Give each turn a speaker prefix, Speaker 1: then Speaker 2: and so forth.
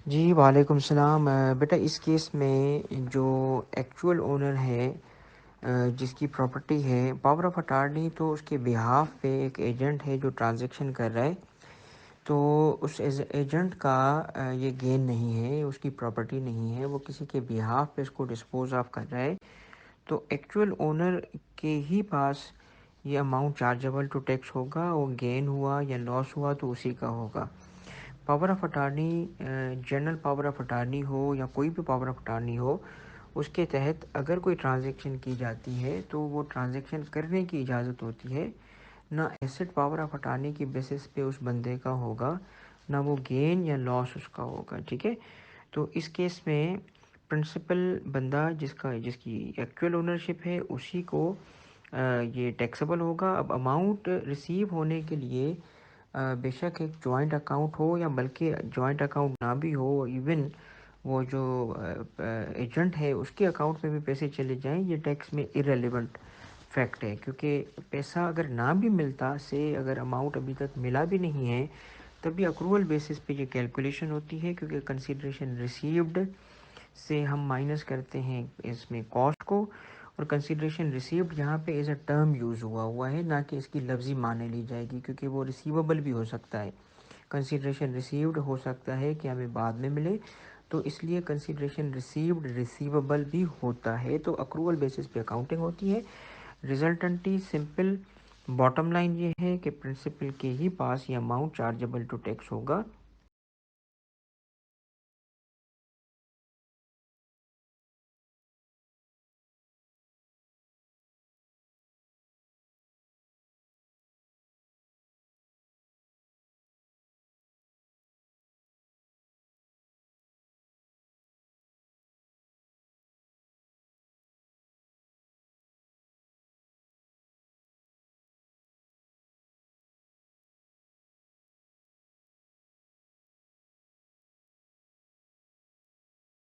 Speaker 1: जी, वालेकुम सलाम। बेटा इस केस में जो एक्चुअल ओनर है, जिसकी प्रॉपर्टी है, पावर ऑफ अटॉर्नी तो उसके बिहाफ पे एक एजेंट है जो ट्रांजैक्शन कर रहा है। तो उस एजेंट का ये गेन नहीं है, उसकी प्रॉपर्टी नहीं है, वो किसी के बिहाफ पे इसको डिस्पोज ऑफ कर रहा है। तो एक्चुअल ओनर के ही पास ये अमाउंट चार्जेबल टू टैक्स होगा। वो गेन हुआ या लॉस हुआ तो उसी का होगा। Power of attorney, general power of attorney हो या कोई भी पावर ऑफ अटॉर्नी हो, उसके तहत अगर कोई ट्रांजैक्शन की जाती है तो वो ट्रांजैक्शन करने की इजाज़त होती है। ना एसेट पावर ऑफ अटॉर्नी की बेसिस पे उस बंदे का होगा, ना वो गेन या लॉस उसका होगा। ठीक है। तो इस केस में प्रिंसिपल बंदा जिसकी एक्चुअल ओनरशिप है उसी को ये टैक्सेबल होगा। अब अमाउंट रिसीव होने के लिए बेशक एक जॉइंट अकाउंट हो या बल्कि जॉइंट अकाउंट ना भी हो, इवन वो जो एजेंट है उसके अकाउंट में भी पैसे चले जाएं, ये टैक्स में इरेलीवेंट फैक्ट है। क्योंकि पैसा अगर ना भी मिलता से, अगर अमाउंट अभी तक मिला भी नहीं है, तभी अक्रूवल बेसिस पे ये कैलकुलेशन होती है। क्योंकि कंसिडरेशन रिसीव्ड से हम माइनस करते हैं इसमें कॉस्ट को, और कंसिडरेशन रिसीव्ड यहाँ पे एज अ टर्म यूज़ हुआ है, ना कि इसकी लफ्ज़ी माने ली जाएगी। क्योंकि वो रिसीवेबल भी हो सकता है, कंसिडरेशन रिसीव्ड हो सकता है कि हमें बाद में मिले, तो इसलिए कंसिडरेशन रिसीव्ड रिसीवेबल भी होता है। तो अक्रूवल बेसिस पे अकाउंटिंग होती है। रिजल्टेंटली सिंपल बॉटम लाइन ये है कि प्रिंसिपल के ही पास ये अमाउंट चार्जेबल टू टैक्स होगा।